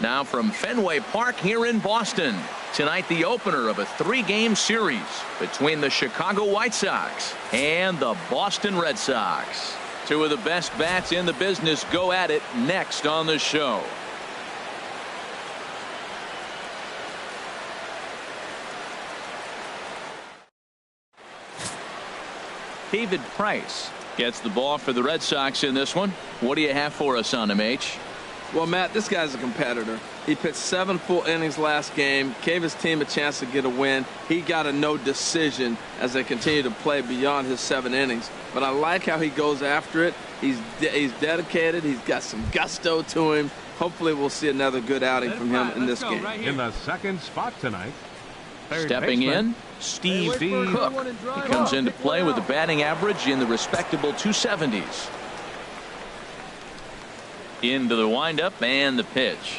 Now from Fenway Park here in Boston. Tonight, the opener of a 3-game series between the Chicago White Sox and the Boston Red Sox. Two of the best bats in the business go at it next on the show. David Price gets the ball for the Red Sox in this one. What do you have for us on him, H? Well, Matt, this guy's a competitor. He pitched 7 full innings last game, gave his team a chance to get a win. He got a no decision as they continue to play beyond his 7 innings. But I like how he goes after it. He's dedicated. He's got some gusto to him. Hopefully we'll see another good outing from him in this game. In the second spot tonight, stepping in, Steve Cook. He comes into play with a batting average in the respectable 270s. Into the windup and the pitch.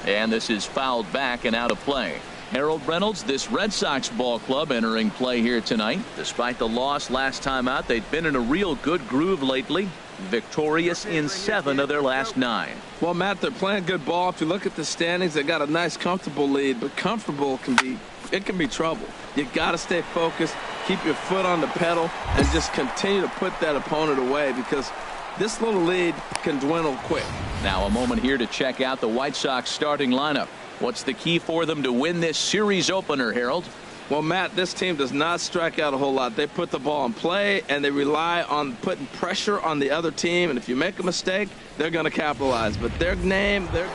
And this is fouled back and out of play. Harold Reynolds, this Red Sox ball club entering play here tonight. Despite the loss last time out, they've been in a real good groove lately. Victorious in 7 of their last 9. Well, Matt, they're playing good ball. If you look at the standings, they got a nice comfortable lead, but comfortable can be trouble. You got to stay focused, keep your foot on the pedal, and just continue to put that opponent away, because this little lead can dwindle quick. Now a moment here to check out the White Sox starting lineup. What's the key for them to win this series opener, Harold? Well, Matt, this team does not strike out a whole lot. They put the ball in play, and they rely on putting pressure on the other team. And if you make a mistake, they're going to capitalize. But their name, they're...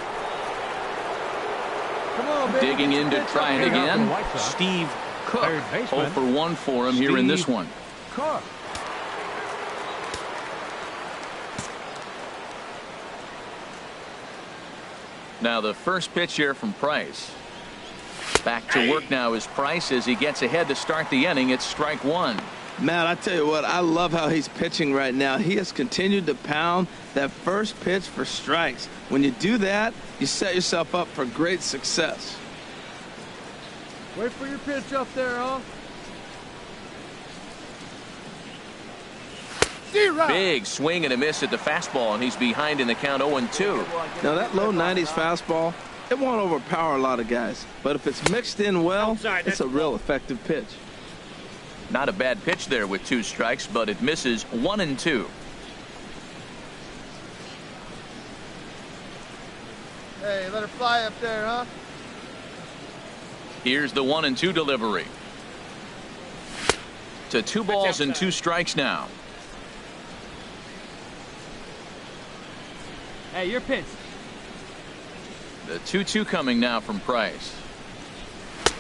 Come on, baby. Digging in to try it again. Steve Cook. 0 for 1 for him here in this one. Cook. Now the first pitch here from Price. Back to work now is Price as he gets ahead to start the inning. It's strike 1. Matt, I tell you what, I love how he's pitching right now. He has continued to pound that first pitch for strikes. When you do that, you set yourself up for great success. Wait for your pitch up there, huh? Big swing and a miss at the fastball, and he's behind in the count 0-2. Now that low 90s fastball, it won't overpower a lot of guys, but if it's mixed in well, it's a real effective pitch. Not a bad pitch there with 2 strikes, but it misses 1-2. Hey, let her fly up there, huh? Here's the 1-2 delivery. To 2 balls and 2 strikes now. Hey, your pitch. The 2-2 coming now from Price.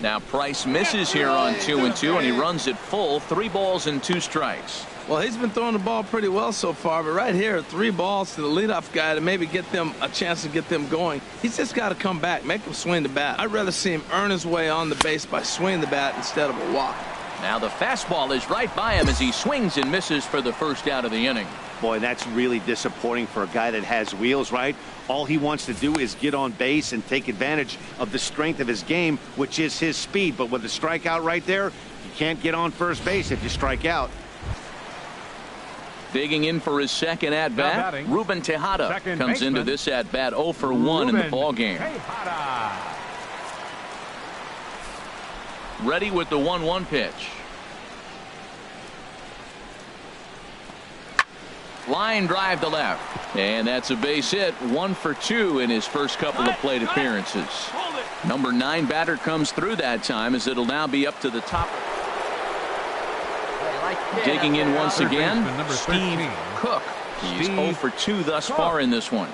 Now Price misses here on 2-2, and he runs it full. 3 balls and 2 strikes. Well, he's been throwing the ball pretty well so far, but right here, 3 balls to the leadoff guy to maybe get them a chance to get them going. He's just got to come back, make him swing the bat. I'd rather see him earn his way on the base by swinging the bat instead of a walk. Now the fastball is right by him as he swings and misses for the first out of the inning. Boy, that's really disappointing for a guy that has wheels, right? All he wants to do is get on base and take advantage of the strength of his game, which is his speed. But with a strikeout right there, you can't get on first base if you strike out. Digging in for his second at-bat, Ruben Tejada comes into this at-bat 0 for 1 in the ballgame. Ready with the 1-1 pitch. Line drive to left, and that's a base hit. 1 for 2 in his first couple of plate appearances. Number 9 batter comes through that time, as it'll now be up to the top. Digging in once again, Steve Cook. He's 0 for 2 thus far in this one.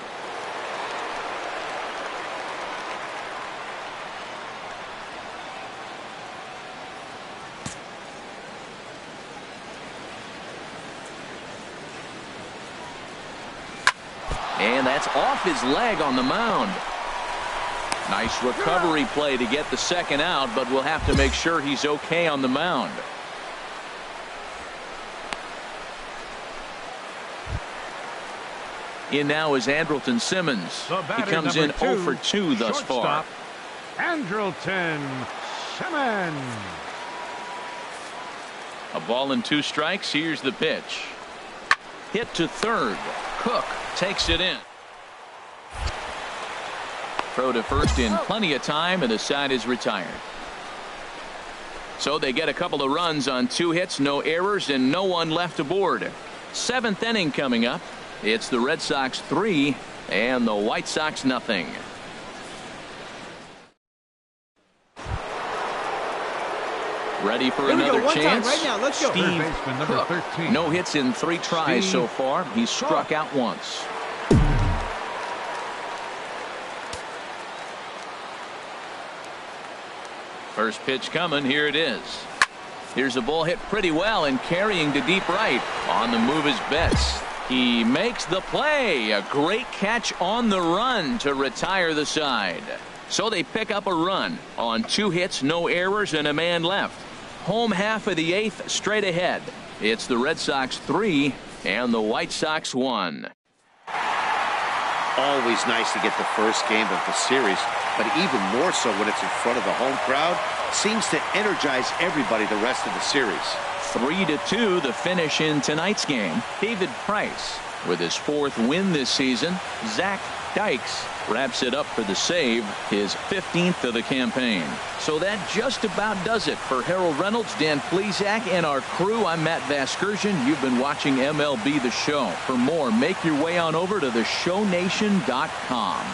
And that's off his leg on the mound. Nice recovery play to get the second out, but we'll have to make sure he's okay on the mound. In now is Andrelton Simmons. He comes in 0 for 2 thus far. Andrelton Simmons. A ball and 2 strikes. Here's the pitch. Hit to third. Cook takes it in. Throw to first in plenty of time, and the side is retired. So they get a couple of runs on 2 hits, no errors, and no one left aboard. 7th inning coming up. It's the Red Sox 3 and the White Sox nothing. Ready for another chance. Right now. Let's go. Steve Number Cook. 13. No hits in 3 tries so far. He's struck out once. First pitch coming. Here it is. Here's a ball hit pretty well and carrying to deep right. On the move is Betts. He makes the play. A great catch on the run to retire the side. So they pick up a run on 2 hits, no errors, and a man left. Home half of the 8th straight ahead. It's the Red Sox 3 and the White Sox 1. Always nice to get the first game of the series, but even more so when it's in front of the home crowd. Seems to energize everybody the rest of the series. 3-2 the finish in tonight's game. David Price with his 4th win this season. Zach Dykes wraps it up for the save, his 15th of the campaign. So that just about does it for Harold Reynolds, Dan Plesac, and our crew. I'm Matt Vasgersian. You've been watching MLB The Show. For more, make your way on over to theshownation.com.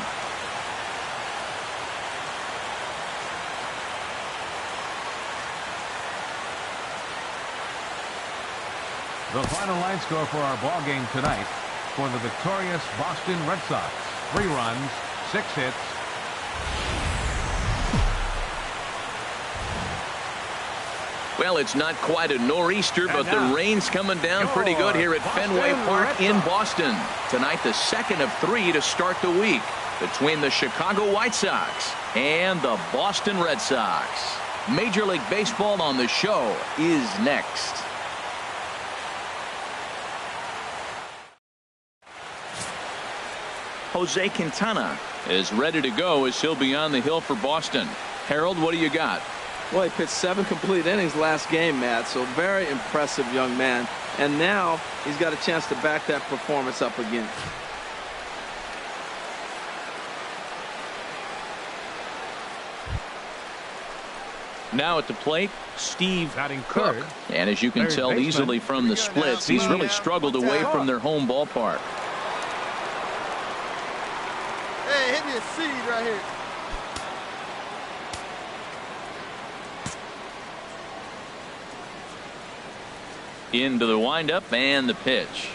The final line score for our ball game tonight for the victorious Boston Red Sox. 3 runs, 6 hits. Well, it's not quite a nor'easter, but the rain's coming down pretty good here at Fenway Park in Boston. Tonight, the second of 3 to start the week between the Chicago White Sox and the Boston Red Sox. Major League Baseball on the show is next. Jose Quintana is ready to go as he'll be on the hill for Boston. Harold, what do you got? Well, he pitched 7 complete innings last game, Matt, so very impressive young man. And now he's got a chance to back that performance up again. Now at the plate, Steve Batting Cook. third. And as you can Third tell baseman. easily from the splits, he's really struggled away from their home ballpark. Hey, hit me a seed right here. Into the windup and the pitch.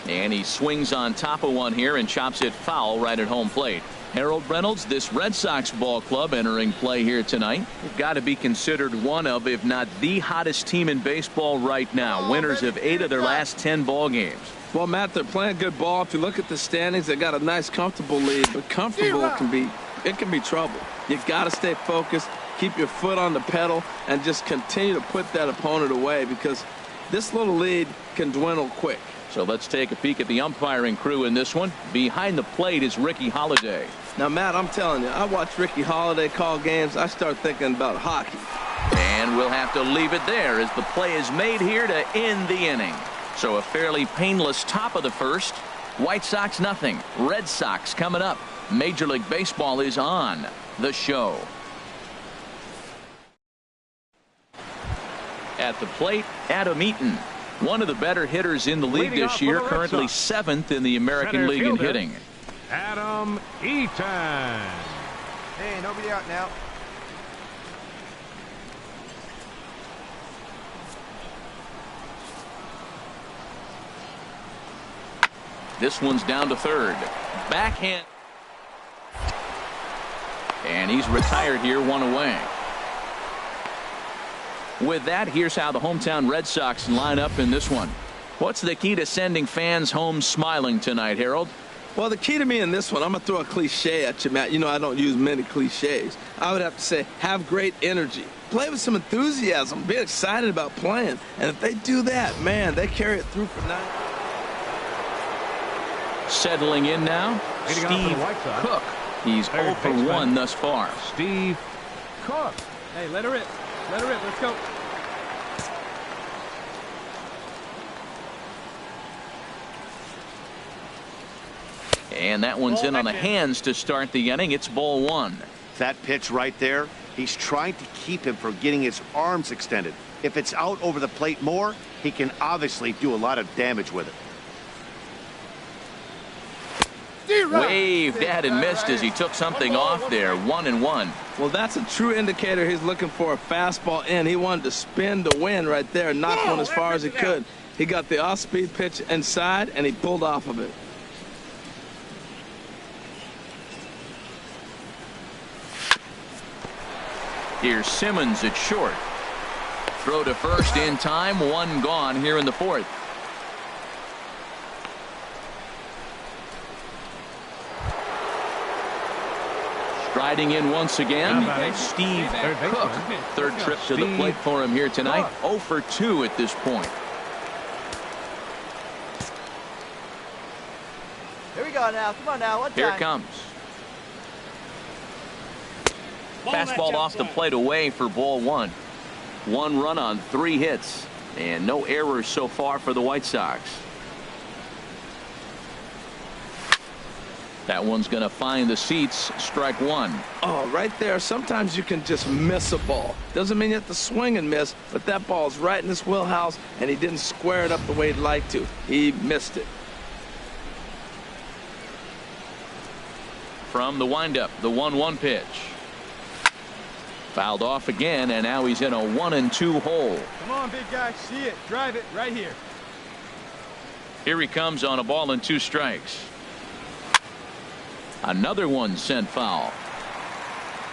And he swings on top of one here and chops it foul right at home plate. Harold Reynolds, this Red Sox ball club entering play here tonight. They've got to be considered one of, if not the hottest team in baseball right now. Winners of 8 of their last 10 ball games. Well, Matt, they're playing good ball. If you look at the standings, they got a nice, comfortable lead. But comfortable can be trouble. You got to stay focused, keep your foot on the pedal, and just continue to put that opponent away because this little lead can dwindle quick. So let's take a peek at the umpiring crew in this one. Behind the plate is Ricky Holiday. Now, Matt, I'm telling you, I watch Ricky Holiday call games. I start thinking about hockey. And we'll have to leave it there as the play is made here to end the inning. So a fairly painless top of the first. White Sox nothing. Red Sox coming up. Major League Baseball is on the show. At the plate, Adam Eaton. One of the better hitters in the league Leading this year, off for the Red currently Sox. 7th in the American Center League in fielder, hitting. Adam Eaton. Hey, nobody out now. This one's down to third. Backhand. And he's retired here, 1 away. With that, here's how the hometown Red Sox line up in this one. What's the key to sending fans home smiling tonight, Harold? Well, the key to me in this one, I'm going to throw a cliche at you, Matt. You know I don't use many cliches. I would have to say, have great energy. Play with some enthusiasm. Be excited about playing. And if they do that, man, they carry it through for 9. Settling in now, Steve Cook. He's 0 for 1 thus far. Steve Cook. Hey, let her rip. Let her rip. Let's go. And that one's in on the hands to start the inning. It's ball 1. That pitch right there, he's trying to keep him from getting his arms extended. If it's out over the plate more, he can obviously do a lot of damage with it. Waved at and missed as he took something off there. 1-1. Well, that's a true indicator he's looking for a fastball in. He wanted to spin to win right there, knock one as far as he could. He got the off-speed pitch inside, and he pulled off of it. Here's Simmons at short. Throw to first in time. 1 gone here in the 4th. Striding in once again, Steve Cook. 3rd trip to the plate for him here tonight. 0 for 2 at this point. Here we go now. Come on now. One time. Here it comes. Fastball off the plate away for ball 1. 1 run on 3 hits. And no errors so far for the White Sox. That one's going to find the seats. Strike 1. Oh, right there. Sometimes you can just miss a ball. Doesn't mean you have to swing and miss, but that ball's right in his wheelhouse, and he didn't square it up the way he'd like to. He missed it. From the windup, the 1-1 pitch. Fouled off again, and now he's in a 1-2 hole. Come on, big guy. See it. Drive it right here. Here he comes on a ball and 2 strikes. Another one sent foul.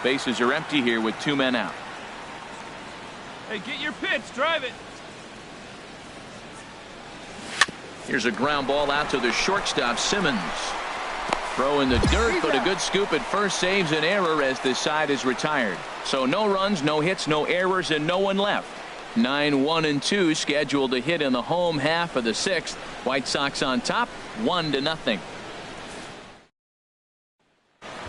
Bases are empty here with 2 men out. Hey, get your pitch. Drive it. Here's a ground ball out to the shortstop, Simmons. Throw in the dirt, but a good scoop at first saves an error as this side is retired. So no runs, no hits, no errors, and no one left. 9-1-2 scheduled to hit in the home half of the 6th. White Sox on top, 1-0.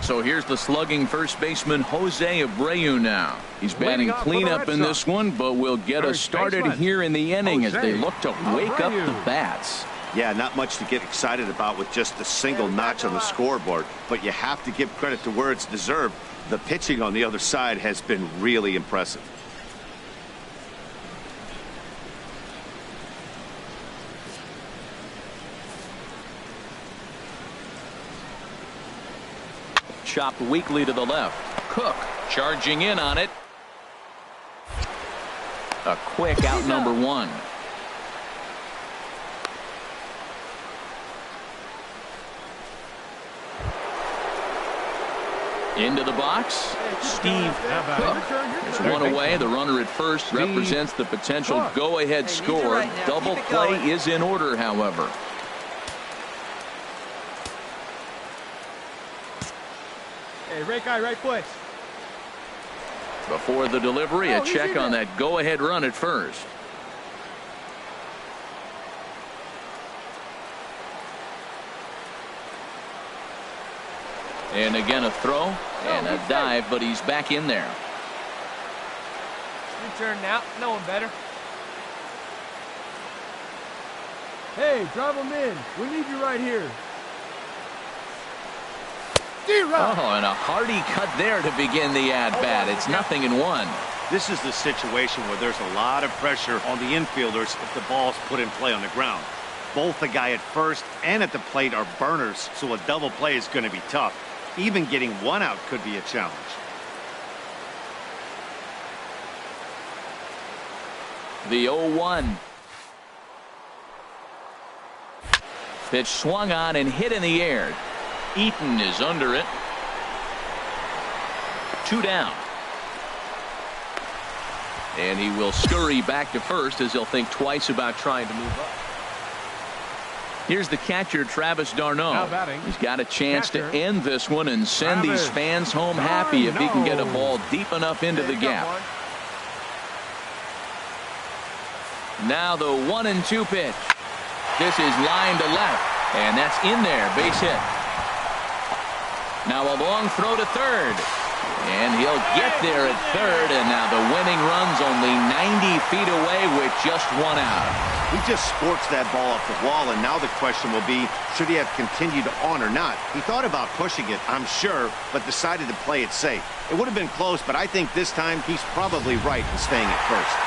So here's the slugging first baseman Jose Abreu now. He's batting cleanup in this one, but will get us started here in the inning as they look to wake up the bats. Yeah, not much to get excited about with just a single notch on the scoreboard, but you have to give credit to where it's deserved. The pitching on the other side has been really impressive. Chopped weakly to the left. Cook charging in on it. A quick out number 1. Into the box, Steve Cook. There's one away. The runner at first represents the potential go-ahead score. Double play is in order, however. Hey, right guy, right foot. Before the delivery, a check on that go-ahead run at first. And again a throw and a dive, but he's back in there. Your turn now. No one better. Hey, drive him in. We need you right here. Oh, and a hearty cut there to begin the at-bat. It's 0-1. This is the situation where there's a lot of pressure on the infielders if the ball's put in play on the ground. Both the guy at first and at the plate are burners, so a double play is going to be tough. Even getting 1 out could be a challenge. The 0-1. Pitch swung on and hit in the air. Eaton is under it. 2 down. And he will scurry back to first as he'll think twice about trying to move up. Here's the catcher, Travis d'Arnaud. Now batting. He's got a chance Catcher. to end this one and send Travis these fans home happy if he can get a d'Arnaud. ball deep enough into the gap. Now the 1-2 pitch. This is line to left, and that's in there, base hit. Now a long throw to third, and he'll get there at third, and now the winning run's only 90 feet away with just one out. He just sports that ball off the wall, and now the question will be, should he have continued on or not? He thought about pushing it, I'm sure, but decided to play it safe. It would have been close, but I think this time he's probably right in staying at first.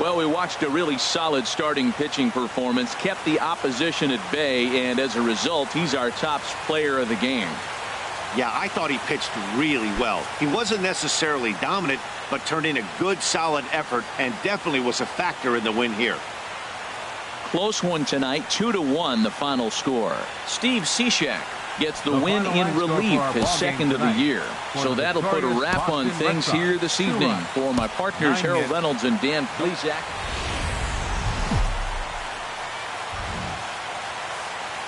Well, we watched a really solid starting pitching performance, kept the opposition at bay, and as a result, he's our top player of the game. Yeah, I thought he pitched really well. He wasn't necessarily dominant, but turned in a good, solid effort and definitely was a factor in the win here. Close one tonight, 2-1 the final score. Steve Cishek gets the win in relief, his second of the year. So that'll put a wrap on things here this evening. For my partners Harold Reynolds and Dan Plesac.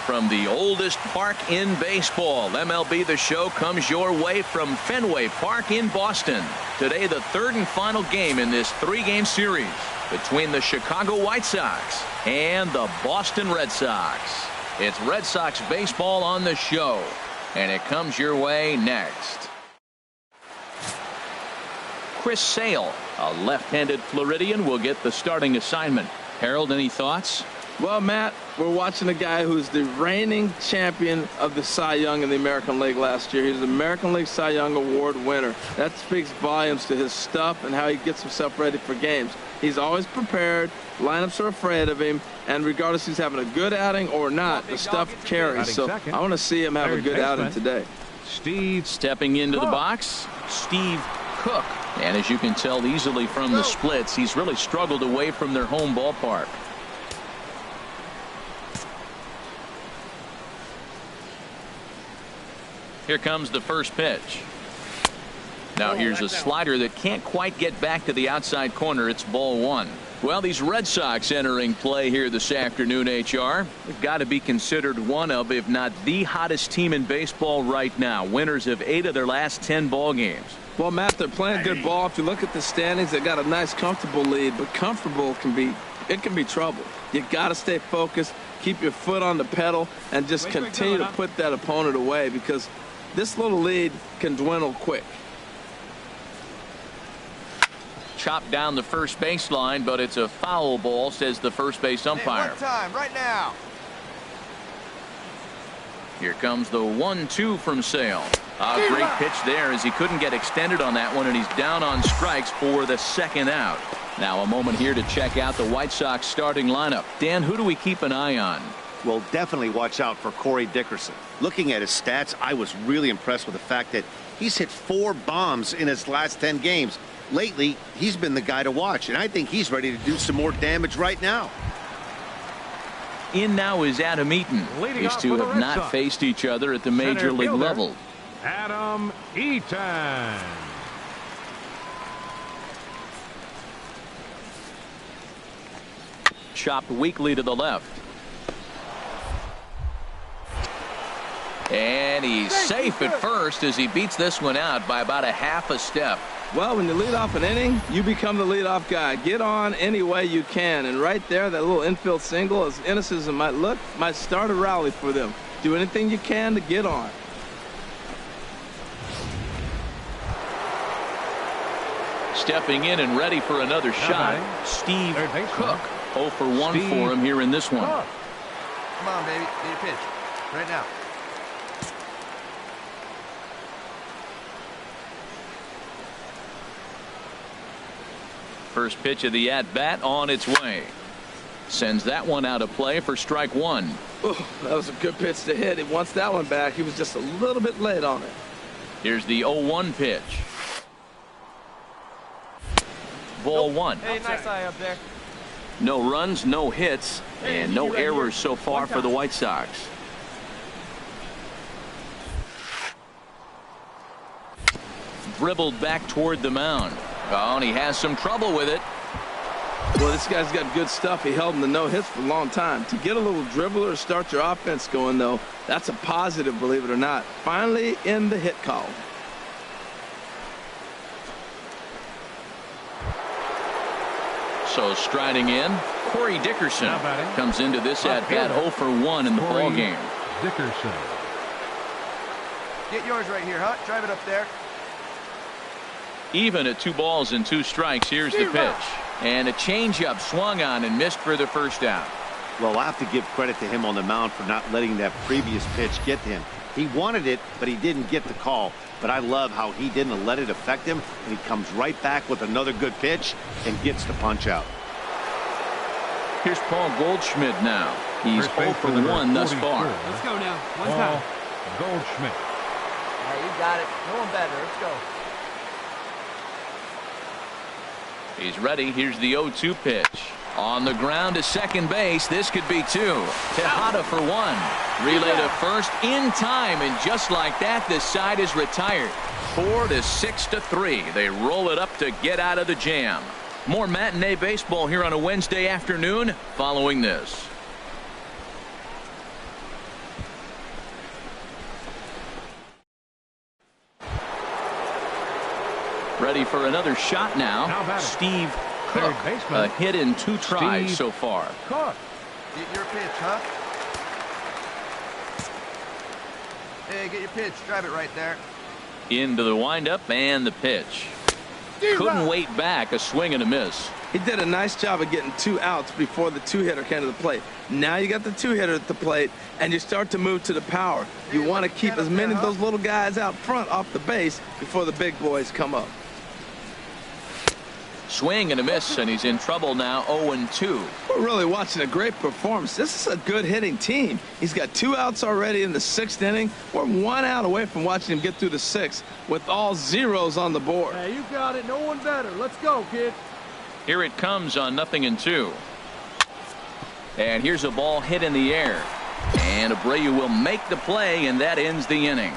From the oldest park in baseball, MLB The Show comes your way from Fenway Park in Boston. Today, the third and final game in this three-game series between the Chicago White Sox and the Boston Red Sox. It's Red Sox baseball on the show, and it comes your way next. Chris Sale, a left-handed Floridian, will get the starting assignment. Harold, any thoughts? Well, Matt, we're watching a guy who's the reigning champion of the Cy Young in the American League last year. He's the American League Cy Young Award winner. That speaks volumes to his stuff and how he gets himself ready for games. He's always prepared. Lineups are afraid of him, and regardless if he's having a good outing or not, the stuff carries. So I want to see him have a good outing today. Steve stepping into the box, Steve Cook. And as you can tell easily from the splits, he's really struggled away from their home ballpark. Here comes the first pitch. Now here's a slider that can't quite get back to the outside corner. It's ball one. Well, these Red Sox entering play here this afternoon, HR. They've got to be considered one of, if not the hottest team in baseball right now. Winners of 8 of their last 10 ball games. Well, Matt, they're playing good ball. If you look at the standings, they got a nice, comfortable lead, but comfortable can be trouble. You got to stay focused, keep your foot on the pedal, and just continue to put that opponent away, because this little lead can dwindle quick. Chopped down the first baseline, but it's a foul ball, says the first base umpire. One time, right now. Here comes the 1-2 from Sale. A great pitch there as he couldn't get extended on that one, and he's down on strikes for the second out. Now a moment here to check out the White Sox starting lineup. Dan, who do we keep an eye on? Well, definitely watch out for Corey Dickerson. Looking at his stats, I was really impressed with the fact that he's hit 4 bombs in his last 10 games. Lately, he's been the guy to watch, and I think he's ready to do some more damage right now. In now is Adam Eaton. These two have not faced each other at the major league level. Adam Eaton. Chopped weakly to the left. And he's safe at first as he beats this one out by about a half a step. Well, when you lead off an inning, you become the leadoff guy. Get on any way you can. And right there, that little infield single, as innocent as it might look, might start a rally for them. Do anything you can to get on. Stepping in and ready for another shot, Steve Cook. 0 for 1 for him here in this one. Come on, baby. Need a pitch. Right now. First pitch of the at-bat on its way. Sends that one out of play for strike one. Oh, that was a good pitch to hit. He wants that one back. He was just a little bit late on it. Here's the 0-1 pitch. Ball one. Hey, nice eye up there. No runs, no hits, and no errors so far for the White Sox. dribbled back toward the mound. Oh, and he has some trouble with it. Well, this guy's got good stuff. He held him to no hits for a long time. To get a little dribbler to start your offense going, though, that's a positive, believe it or not. Finally in the hit column. So striding in, Corey Dickerson comes into this at-bat 0 for 1 in the ball game. Dickerson. Get yours right here, huh? Drive it up there. Even at 2 balls and 2 strikes. Here's the pitch. And a changeup swung on and missed for the first out. Well, I'll have to give credit to him on the mound for not letting that previous pitch get to him. He wanted it, but he didn't get the call. But I love how he didn't let it affect him, and he comes right back with another good pitch and gets the punch out. Here's Paul Goldschmidt now. He's 0 for 1 thus far. Let's go now. One time. Goldschmidt. All right, you got it. No one better. Let's go. He's ready. Here's the 0-2 pitch. On the ground to second base. This could be 2. Tejada for 1. Relay to first in time, and just like that, this side is retired. 4-6-3. They roll it up to get out of the jam. More matinee baseball here on a Wednesday afternoon following this. Ready for another shot now. Steve Cook, a hit in 2 tries so far. Cook. Get your pitch, huh? Hey, get your pitch. Drive it right there. Into the windup and the pitch. Couldn't wait back. A swing and a miss. He did a nice job of getting 2 outs before the 2-hitter came to the plate. Now you got the 2-hitter at the plate, and you start to move to the power. You want to keep as many of those little guys out front off the base before the big boys come up. Swing and a miss, and he's in trouble now. 0-2. We're really watching a great performance. This is a good hitting team. He's got 2 outs already in the 6th inning. We're 1 out away from watching him get through the 6th with all zeros on the board. Hey, you got it. No one better. Let's go, kid. Here it comes on 0-2. And here's a ball hit in the air. And Abreu will make the play, and that ends the inning.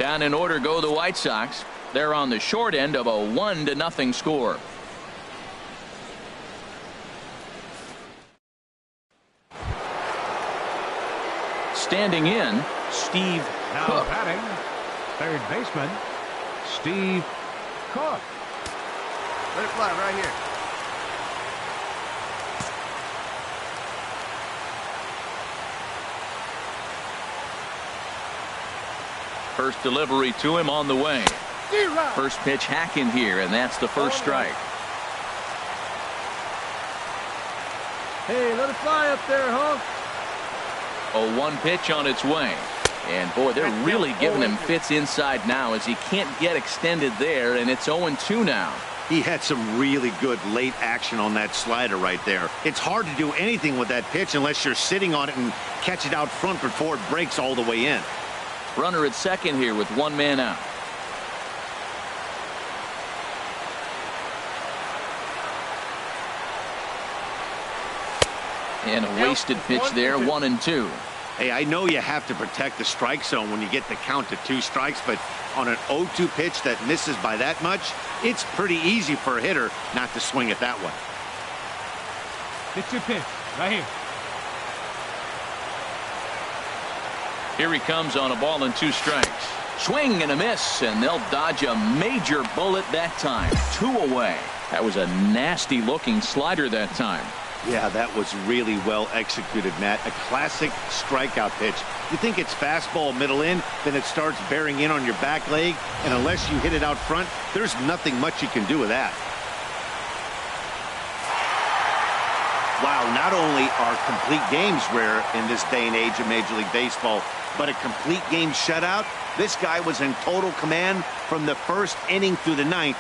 Down in order go the White Sox. They're on the short end of a 1-0 score. Standing in, Steve Cook. Batting, third baseman, Steve Cook. Let it fly right here. First delivery to him on the way. First pitch hacking here, and that's the first strike. Hey, let it fly up there, huh? A 1 pitch on its way. And boy, they're really giving him fits inside now as he can't get extended there, and it's 0-2 now. He had some really good late action on that slider right there. It's hard to do anything with that pitch unless you're sitting on it and catch it out front before it breaks all the way in. Runner at second here with 1 man out. And a wasted pitch there, 1-2. Hey, I know you have to protect the strike zone when you get the count to 2 strikes, but on an 0-2 pitch that misses by that much, it's pretty easy for a hitter not to swing it that way. It's your pitch, right here. Here he comes on a ball and 2 strikes. Swing and a miss, and they'll dodge a major bullet that time. 2 away. That was a nasty looking slider that time. Yeah, that was really well executed, Matt. A classic strikeout pitch. You think it's fastball middle in, then it starts bearing in on your back leg, and unless you hit it out front, there's nothing much you can do with that. Wow, not only are complete games rare in this day and age of Major League Baseball, but a complete game shutout. This guy was in total command from the 1st inning through the 9th.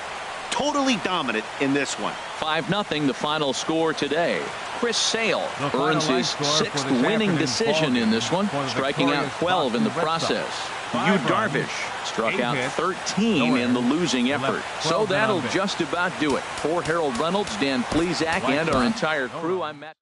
Totally dominant in this one. 5-0 the final score today. Chris Sale earns his 6th winning decision in this one, striking out 12 in the process. Yu Darvish struck out 13 in the losing effort. So that'll just about do it. For Harold Reynolds, Dan Plesac, and our entire crew, I'm Matt.